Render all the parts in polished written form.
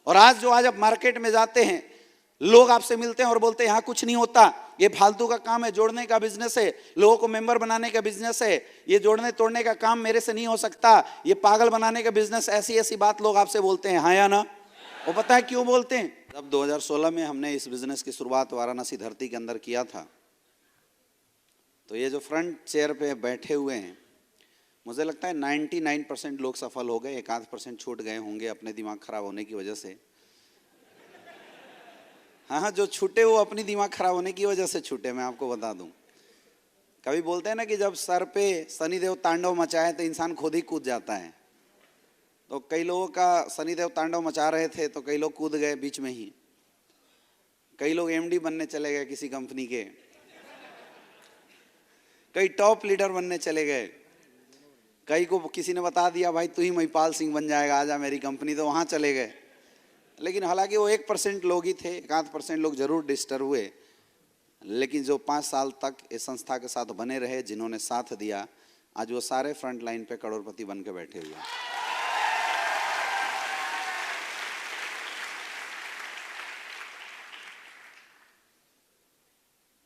और आज आप मार्केट में जाते हैं, लोग आपसे मिलते हैं और बोलते हैं यहाँ कुछ नहीं होता, ये फालतू का काम है, जोड़ने का बिजनेस है, लोगों को मेंबर बनाने का बिजनेस है, ये जोड़ने तोड़ने का काम मेरे से नहीं हो सकता, ये पागल बनाने का बिजनेस, ऐसी ऐसी बात लोग आपसे बोलते हैं, हाँ या ना? वो पता है क्यों बोलते हैं? जब 2016 में हमने इस बिजनेस की शुरुआत वाराणसी धरती के अंदर किया था, तो ये जो फ्रंट चेयर पे बैठे हुए हैं, मुझे लगता है 99% लोग सफल हो गए, 1-8% छूट गए होंगे अपने दिमाग खराब होने की वजह से। हाँ, जो छूटे वो अपनी दिमाग खराब होने की वजह से छूटे, मैं आपको बता दूं। कभी बोलते हैं ना कि जब सर पे शनिदेव तांडव मचाए तो इंसान खुद ही कूद जाता है। तो कई लोगों का शनिदेव तांडव मचा रहे थे तो कई लोग कूद गए बीच में ही। कई लोग एमडी बनने चले गए किसी कंपनी के, कई टॉप लीडर बनने चले गए, कई को किसी ने बता दिया भाई तू ही महिपाल सिंह बन जाएगा, आजा मेरी कंपनी, तो वहाँ चले गए। लेकिन हालांकि वो 1% लोग ही थे, 1-8% लोग जरूर डिस्टर्ब हुए, लेकिन जो 5 साल तक इस संस्था के साथ बने रहे, जिन्होंने साथ दिया, आज वो सारे फ्रंट लाइन पे करोड़पति बन के बैठे हुए हैं।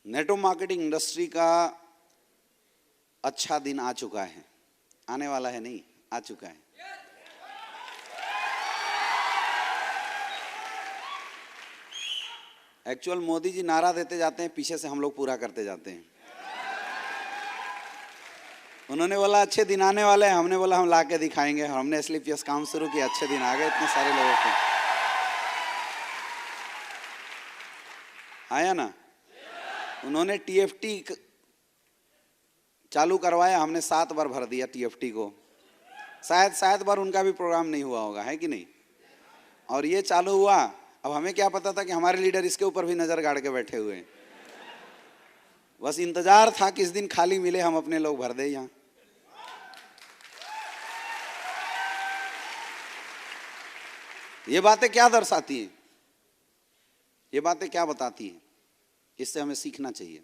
नेटवर्क मार्केटिंग इंडस्ट्री का अच्छा दिन आ चुका है, आने वाला है नहीं, आ चुका है। एक्चुअल मोदी जी नारा देते जाते हैं, पीछे से हम लोग पूरा करते जाते हैं। उन्होंने बोला अच्छे दिन आने वाले हैं, हमने बोला हम ला के दिखाएंगे, हमने SLPS काम शुरू किया, अच्छे दिन आ गए इतने सारे लोगों के, आया ना? उन्होंने TFT चालू करवाया, हमने 7 बार भर दिया TFT को, शायद बार उनका भी प्रोग्राम नहीं हुआ होगा, है कि नहीं? और ये चालू हुआ, अब हमें क्या पता था कि हमारे लीडर इसके ऊपर भी नजर गाड़ के बैठे हुए हैं। बस इंतजार था किस दिन खाली मिले, हम अपने लोग भर दे यहाँ। ये बातें क्या दर्शाती हैं? ये बातें क्या बताती हैं? इससे हमें सीखना चाहिए।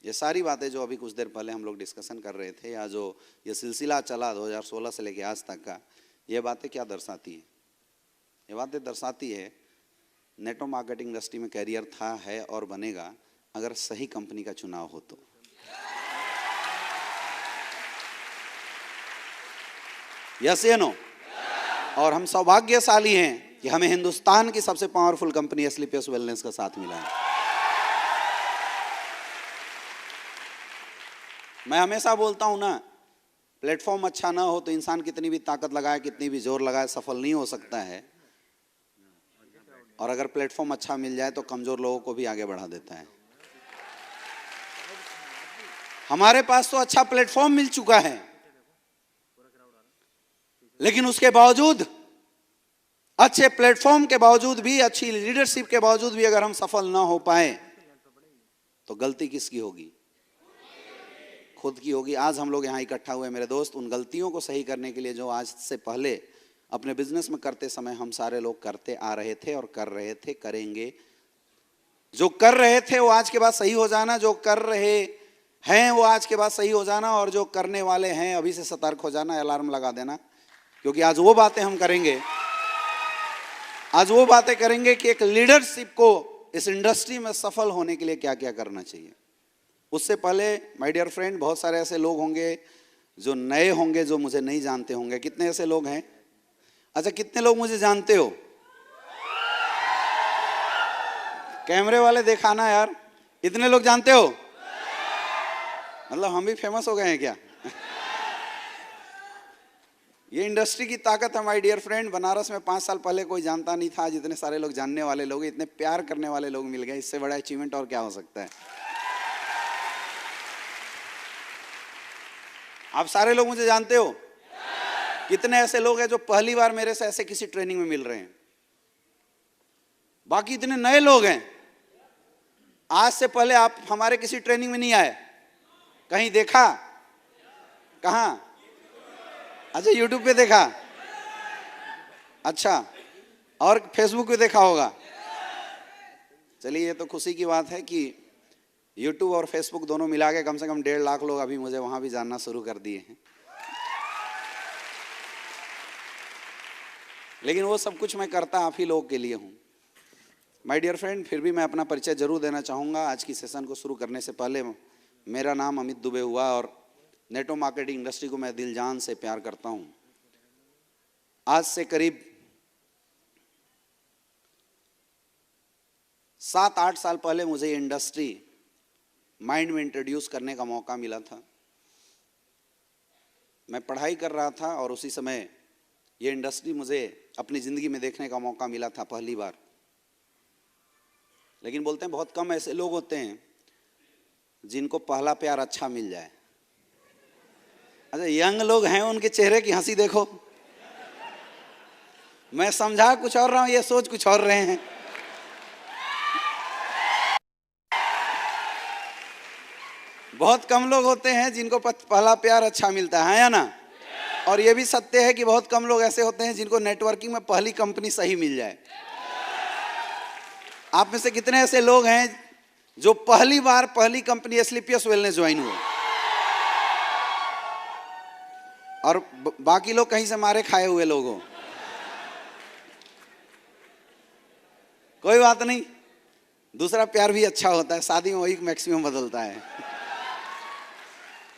ये सारी बातें जो अभी कुछ देर पहले हम लोग डिस्कशन कर रहे थे, या जो ये सिलसिला चला 2016 से लेके आज तक का, ये बातें क्या दर्शाती है? ये बातें दर्शाती है नेटवर्क मार्केटिंग इंडस्ट्री में कैरियर था, है और बनेगा, अगर सही कंपनी का चुनाव हो तो। यस या नो? और हम सौभाग्यशाली हैं कि हमें हिंदुस्तान की सबसे पावरफुल कंपनी SLPS वेलनेस का साथ मिला है। मैं हमेशा बोलता हूं ना, प्लेटफॉर्म अच्छा ना हो तो इंसान कितनी भी ताकत लगाए, कितनी भी जोर लगाए, सफल नहीं हो सकता है। और अगर प्लेटफॉर्म अच्छा मिल जाए तो कमजोर लोगों को भी आगे बढ़ा देता है। हमारे पास तो अच्छा प्लेटफॉर्म मिल चुका है, लेकिन उसके बावजूद, अच्छे प्लेटफॉर्म के बावजूद भी, अच्छी लीडरशिप के बावजूद भी अगर हम सफल ना हो पाए तो गलती किसकी होगी? खुद की होगी। आज हम लोग यहाँ इकट्ठा हुए मेरे दोस्त, उन गलतियों को सही करने के लिए जो आज से पहले अपने बिजनेस में करते समय हम सारे लोग करते आ रहे थे और कर रहे थे, करेंगे। जो कर रहे थे वो आज के बाद सही हो जाना, जो कर रहे हैं वो आज के बाद सही हो जाना, और जो करने वाले हैं अभी से सतर्क हो जाना, अलार्म लगा देना, क्योंकि आज वो बातें हम करेंगे, आज वो बातें करेंगे कि एक लीडरशिप को इस इंडस्ट्री में सफल होने के लिए क्या क्या करना चाहिए। उससे पहले माय डियर फ्रेंड, बहुत सारे ऐसे लोग होंगे जो नए होंगे, जो मुझे नहीं जानते होंगे। कितने ऐसे लोग हैं? अच्छा, कितने लोग मुझे जानते हो? कैमरे वाले दिखाना यार, कितने लोग जानते हो? मतलब हम भी फेमस हो गए हैं क्या? ये इंडस्ट्री की ताकत है माय डियर फ्रेंड। बनारस में 5 साल पहले कोई जानता नहीं था, आज इतने सारे लोग जानने वाले लोग, इतने प्यार करने वाले लोग मिल गए। इससे बड़ा अचीवमेंट और क्या हो सकता है? आप सारे लोग मुझे जानते हो। कितने ऐसे लोग हैं जो पहली बार मेरे से ऐसे किसी ट्रेनिंग में मिल रहे हैं? बाकी इतने नए लोग हैं, आज से पहले आप हमारे किसी ट्रेनिंग में नहीं आए, कहीं देखा? कहां? अच्छा, यूट्यूब पे देखा। अच्छा, और फेसबुक पे देखा होगा। चलिए, ये तो खुशी की बात है कि यूट्यूब और फेसबुक दोनों मिला के कम से कम 1.5 लाख लोग अभी मुझे वहां भी जानना शुरू कर दिए हैं। लेकिन वो सब कुछ मैं करता आप ही लोगों के लिए हूँ। माय डियर फ्रेंड, फिर भी मैं अपना परिचय जरूर देना चाहूँगा। आज की सेशन को शुरू करने से पहले मेरा नाम अमित दुबे हुआ और नेटवर्क मार्केटिंग इंडस्ट्री को मैं दिल जान से प्यार करता हूँ। आज से करीब 7-8 साल पहले मुझे ये इंडस्ट्री माइंड में इंट्रोड्यूस करने का मौका मिला था। मैं पढ़ाई कर रहा था और उसी समय ये इंडस्ट्री मुझे अपनी ज़िंदगी में देखने का मौका मिला था पहली बार। लेकिन बोलते हैं बहुत कम ऐसे लोग होते हैं जिनको पहला प्यार अच्छा मिल जाए। अच्छा, यंग लोग हैं, उनके चेहरे की हंसी देखो। मैं समझा कुछ और रहा हूं, ये सोच कुछ और रहे हैं। बहुत कम लोग होते हैं जिनको पहला प्यार अच्छा मिलता है या ना? और ये भी सत्य है कि बहुत कम लोग ऐसे होते हैं जिनको नेटवर्किंग में पहली कंपनी सही मिल जाए। आप में से कितने ऐसे लोग हैं जो पहली बार पहली कंपनी एस्क्लेपियस वेलनेस ज्वाइन हुए और बाकी लोग कहीं से मारे खाए हुए लोग हो? कोई बात नहीं, दूसरा प्यार भी अच्छा होता है। शादी में वही मैक्सिमम बदलता है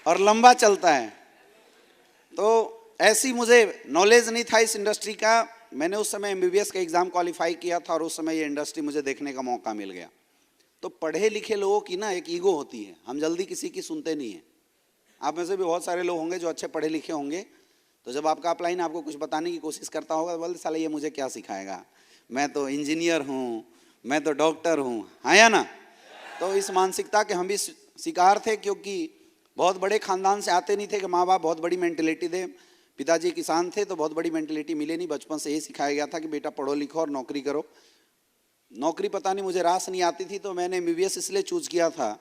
और लंबा चलता है। तो ऐसी मुझे नॉलेज नहीं था इस इंडस्ट्री का। मैंने उस समय MBBS का एग्ज़ाम क्वालिफाई किया था और उस समय ये इंडस्ट्री मुझे देखने का मौका मिल गया। तो पढ़े लिखे लोगों की ना एक ईगो होती है, हम जल्दी किसी की सुनते नहीं हैं। आप में से भी बहुत सारे लोग होंगे जो अच्छे पढ़े लिखे होंगे, तो जब आपका अपलाइन आपको कुछ बताने की कोशिश करता होगा तो बोलते साले ये मुझे क्या सिखाएगा, मैं तो इंजीनियर हूँ, मैं तो डॉक्टर हूँ, हाँ या ना? तो इस मानसिकता के हम भी शिकार थे, क्योंकि बहुत बड़े खानदान से आते नहीं थे कि माँ बाप बहुत बड़ी मेंटलिटी दे। पिताजी किसान थे तो बहुत बड़ी मेंटलिटी मिले नहीं। बचपन से यही सिखाया गया था कि बेटा पढ़ो लिखो और नौकरी करो। नौकरी पता नहीं मुझे रास नहीं आती थी, तो मैंने MBBS इसलिए चूज किया था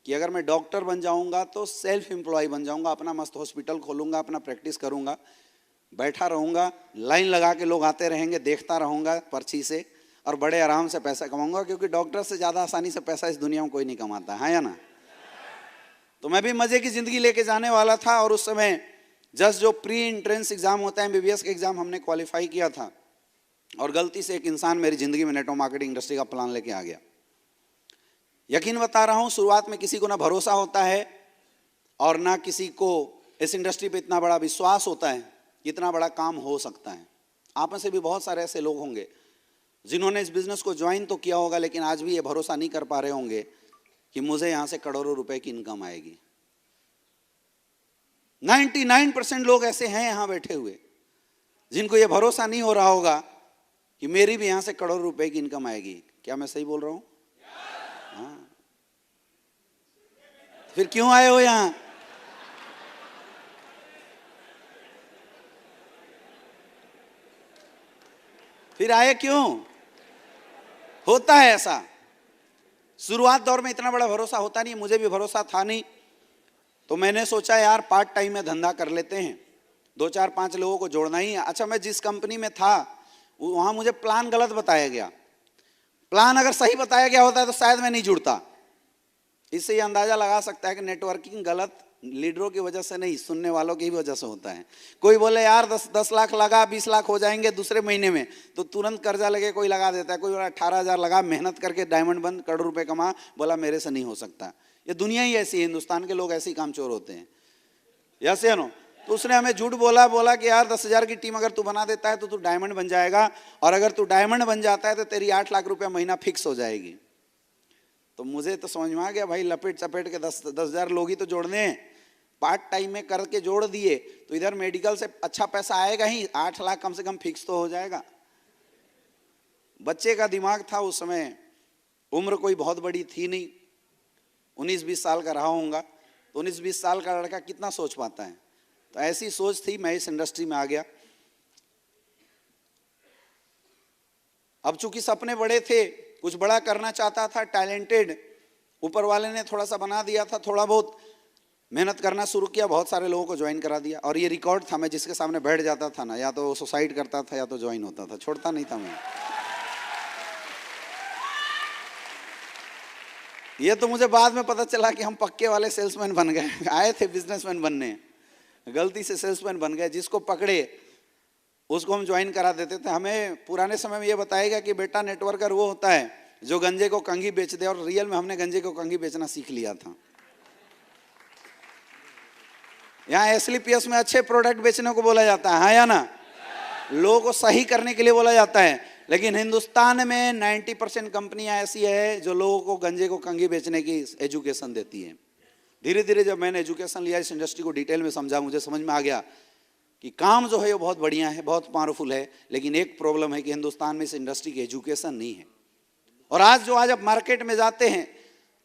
कि अगर मैं डॉक्टर बन जाऊंगा तो सेल्फ एम्प्लॉय बन जाऊंगा, अपना मस्त हॉस्पिटल खोलूंगा, अपना प्रैक्टिस करूंगा, बैठा रहूंगा, लाइन लगा के लोग आते रहेंगे, देखता रहूंगा पर्ची से, और बड़े आराम से पैसा कमाऊंगा, क्योंकि डॉक्टर से ज़्यादा आसानी से पैसा इस दुनिया में कोई नहीं कमाता है या ना? तो मैं भी मज़े की ज़िंदगी लेके जाने वाला था। और उस समय जस्ट जो प्री एंट्रेंस एग्ज़ाम होता है MBBS का एग्ज़ाम, हमने क्वालिफाई किया था और गलती से एक इंसान मेरी ज़िंदगी में नेटवर्क मार्केटिंग इंडस्ट्री का प्लान लेके आ गया। यकीन बता रहा हूँ, शुरुआत में किसी को ना भरोसा होता है और ना किसी को इस इंडस्ट्री पे इतना बड़ा विश्वास होता है कि इतना बड़ा काम हो सकता है। आप में से भी बहुत सारे ऐसे लोग होंगे जिन्होंने इस बिज़नेस को ज्वाइन तो किया होगा, लेकिन आज भी ये भरोसा नहीं कर पा रहे होंगे कि मुझे यहाँ से करोड़ों रुपए की इनकम आएगी। 99% लोग ऐसे हैं यहाँ बैठे हुए जिनको ये भरोसा नहीं हो रहा होगा कि मेरी भी यहाँ से करोड़ों रुपए की इनकम आएगी। क्या मैं सही बोल रहा हूँ? हाँ, फिर क्यों आए हो यहाँ? फिर आए क्यों? होता है ऐसा, शुरुआत दौर में इतना बड़ा भरोसा होता नहीं। मुझे भी भरोसा था नहीं, तो मैंने सोचा यार पार्ट टाइम में धंधा कर लेते हैं, 2-4-5 लोगों को जोड़ना ही है। अच्छा, मैं जिस कंपनी में था वहाँ मुझे प्लान गलत बताया गया। प्लान अगर सही बताया गया होता है तो शायद मैं नहीं जुड़ता। इससे ये अंदाज़ा लगा सकता है कि नेटवर्किंग गलत लीडरों की वजह से नहीं, सुनने वालों की वजह से होता है। कोई बोले यार 10 लाख लगा, 20 लाख हो जाएंगे दूसरे महीने में, तो तुरंत कर्जा लगे कोई लगा देता है। कोई बोला 18,000 लगा, मेहनत करके डायमंड बन, करोड़ रुपए कमा, बोला मेरे से नहीं हो सकता। ये दुनिया ही ऐसी है, हिंदुस्तान के लोग ऐसे ही कामचोर होते हैं, यस या नो? तो उसने हमें झूठ बोला कि यार 10,000 की टीम अगर तू बना देता है तो तू डायमंड बन जाएगा, और अगर तू डायमंड बन जाता है तो तेरी 8 लाख रुपया महीना फिक्स हो जाएगी। तो मुझे तो समझ में आ गया भाई, लपेट चपेट के 10,000 लोग ही तो जोड़ने हैं। पार्ट टाइम में करके जोड़ दिए तो इधर मेडिकल से अच्छा पैसा आएगा ही, 8 लाख कम से कम फिक्स तो हो जाएगा। बच्चे का दिमाग था उस समय, उम्र कोई बहुत बड़ी थी नहीं, 19-20 साल का रहा होऊंगा। तो 19-20 साल का लड़का कितना सोच पाता है? तो ऐसी सोच थी, मैं इस इंडस्ट्री में आ गया। अब चूंकि सपने बड़े थे, कुछ बड़ा करना चाहता था, टैलेंटेड, ऊपर वाले ने थोड़ा सा बना दिया था, थोड़ा बहुत मेहनत करना शुरू किया, बहुत सारे लोगों को ज्वाइन करा दिया। और ये रिकॉर्ड था, मैं जिसके सामने बैठ जाता था ना, या तो सुसाइड करता था या तो ज्वाइन होता था, छोड़ता नहीं था मैं। ये तो मुझे बाद में पता चला कि हम पक्के वाले सेल्समैन बन गए। आए थे बिजनेसमैन बनने, गलती से सेल्समैन बन गए। जिसको पकड़े उसको हम ज्वाइन करा देते थे। हमें पुराने समय में ये बताएगा कि बेटा नेटवर्कर वो होता है जो गंजे को कंघी बेच दे, और रियल में हमने गंजे को कंघी बेचना सीख लिया था। यहाँ एसलीपीएस में अच्छे प्रोडक्ट बेचने को बोला जाता है, हाँ या ना, लोगों को सही करने के लिए बोला जाता है। लेकिन हिंदुस्तान में 90% कंपनियां ऐसी है जो लोगों को गंजे को कंघी बेचने की एजुकेशन देती है। धीरे धीरे जब मैंने एजुकेशन लिया, इस इंडस्ट्री को डिटेल में समझा, मुझे समझ में आ गया कि काम जो है वो बहुत बढ़िया है, बहुत पावरफुल है, लेकिन एक प्रॉब्लम है कि हिंदुस्तान में इस इंडस्ट्री की एजुकेशन नहीं है। और आज आप मार्केट में जाते हैं,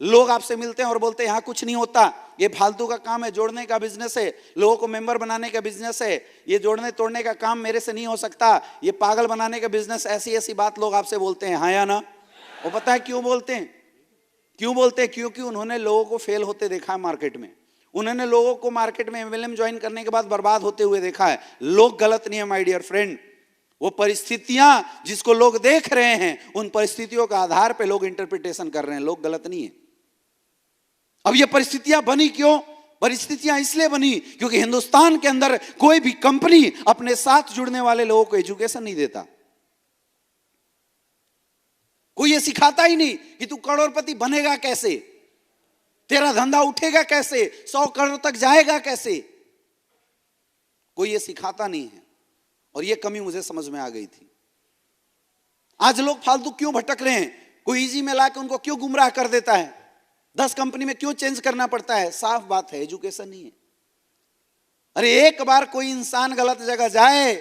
लोग आपसे मिलते हैं और बोलते हैं यहाँ कुछ नहीं होता, ये फालतू का काम है, जोड़ने का बिजनेस है, लोगों को मेंबर बनाने का बिजनेस है, ये जोड़ने तोड़ने का काम मेरे से नहीं हो सकता, ये पागल बनाने का बिजनेस, ऐसी ऐसी बात लोग आपसे बोलते हैं, हाँ या ना। वो पता है क्यों बोलते हैं? क्योंकि उन्होंने लोगों को फेल होते देखा है मार्केट में। उन्होंने लोगों को मार्केट में एमएलएम ज्वाइन करने के बाद बर्बाद होते हुए देखा है। लोग गलत नहीं है माय डियर फ्रेंड, वो परिस्थितियां जिसको लोग देख रहे हैं, उन परिस्थितियों के आधार पे लोग इंटरप्रिटेशन कर रहे हैं, लोग गलत नहीं है। अब ये परिस्थितियां बनी क्यों? परिस्थितियां इसलिए बनी क्योंकि हिंदुस्तान के अंदर कोई भी कंपनी अपने साथ जुड़ने वाले लोगों को एजुकेशन नहीं देता। कोई ये सिखाता ही नहीं कि तू करोड़पति बनेगा कैसे, तेरा धंधा उठेगा कैसे, 100 करोड़ तक जाएगा कैसे, कोई ये सिखाता नहीं है। और ये कमी मुझे समझ में आ गई थी। आज लोग फालतू क्यों भटक रहे हैं? कोई इजी में लाके उनको क्यों गुमराह कर देता है? 10 कंपनी में क्यों चेंज करना पड़ता है? साफ बात है, एजुकेशन नहीं है। अरे एक बार कोई इंसान गलत जगह जाए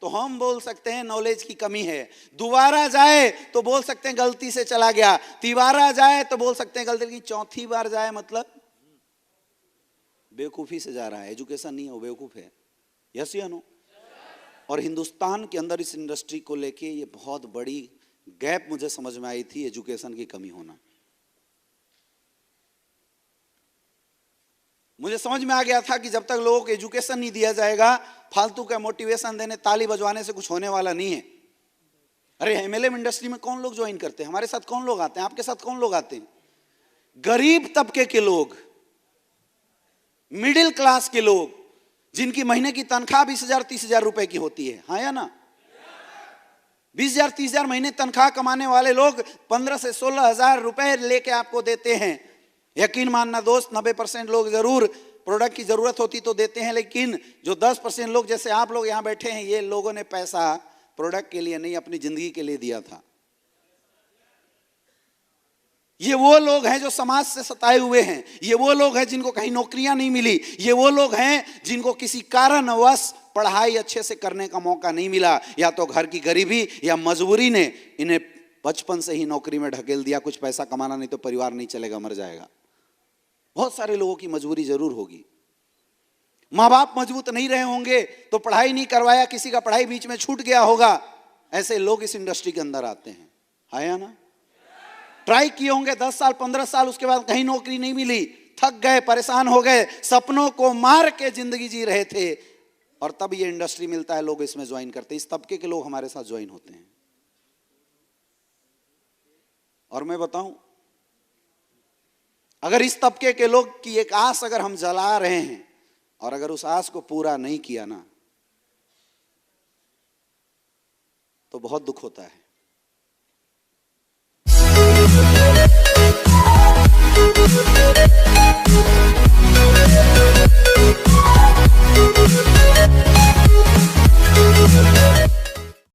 तो हम बोल सकते हैं नॉलेज की कमी है, दोबारा जाए तो बोल सकते हैं गलती से चला गया, तीबारा जाए तो बोल सकते हैं गलती की, चौथी बार जाए मतलब बेवकूफी से जा रहा है, एजुकेशन नहीं है, वो बेवकूफ है। यस या नो? और हिंदुस्तान के अंदर इस इंडस्ट्री को लेके ये बहुत बड़ी गैप मुझे समझ में आई थी, एजुकेशन की कमी होना। मुझे समझ में आ गया था कि जब तक लोगों को एजुकेशन नहीं दिया जाएगा, फालतू का मोटिवेशन देने, ताली बजवाने से कुछ होने वाला नहीं है। अरे एमएलएम इंडस्ट्री में कौन लोग ज्वाइन करते हैं? हमारे साथ कौन लोग आते हैं? आपके साथ कौन लोग आते हैं? गरीब तबके के लोग, मिडिल क्लास के लोग, जिनकी महीने की तनख्वाह 20,000 30,000 रुपए की होती है, हाँ या ना। 20,000 30,000 महीने तनख्वाह कमाने वाले लोग 15 से 16,000 रुपए लेके आपको देते हैं। यकीन मानना दोस्त, 90% लोग जरूर प्रोडक्ट की जरूरत होती तो देते हैं, लेकिन जो 10% लोग जैसे आप लोग यहाँ बैठे हैं, ये लोगों ने पैसा प्रोडक्ट के लिए नहीं, अपनी जिंदगी के लिए दिया था। ये वो लोग हैं जो समाज से सताए हुए हैं, ये वो लोग हैं जिनको कहीं नौकरियां नहीं मिली, ये वो लोग हैं जिनको किसी कारणवश पढ़ाई अच्छे से करने का मौका नहीं मिला, या तो घर की गरीबी या मजबूरी ने इन्हें बचपन से ही नौकरी में ढकेल दिया। कुछ पैसा कमाना नहीं तो परिवार नहीं चलेगा, मर जाएगा। बहुत सारे लोगों की मजबूरी जरूर होगी। माँ बाप मजबूत नहीं रहे होंगे तो पढ़ाई नहीं करवाया, किसी का पढ़ाई बीच में छूट गया होगा, ऐसे लोग इस इंडस्ट्री के अंदर आते हैं, है या ना। ट्राई किए होंगे 10 साल 15 साल, उसके बाद कहीं नौकरी नहीं मिली, थक गए, परेशान हो गए, सपनों को मार के जिंदगी जी रहे थे, और तब ये इंडस्ट्री मिलता है, लोग इसमें ज्वाइन करते हैं। इस तबके के लोग हमारे साथ ज्वाइन होते हैं। और मैं बताऊं, अगर इस तबके के लोग की एक आस अगर हम जला रहे हैं और अगर उस आस को पूरा नहीं किया ना, तो बहुत दुख होता है।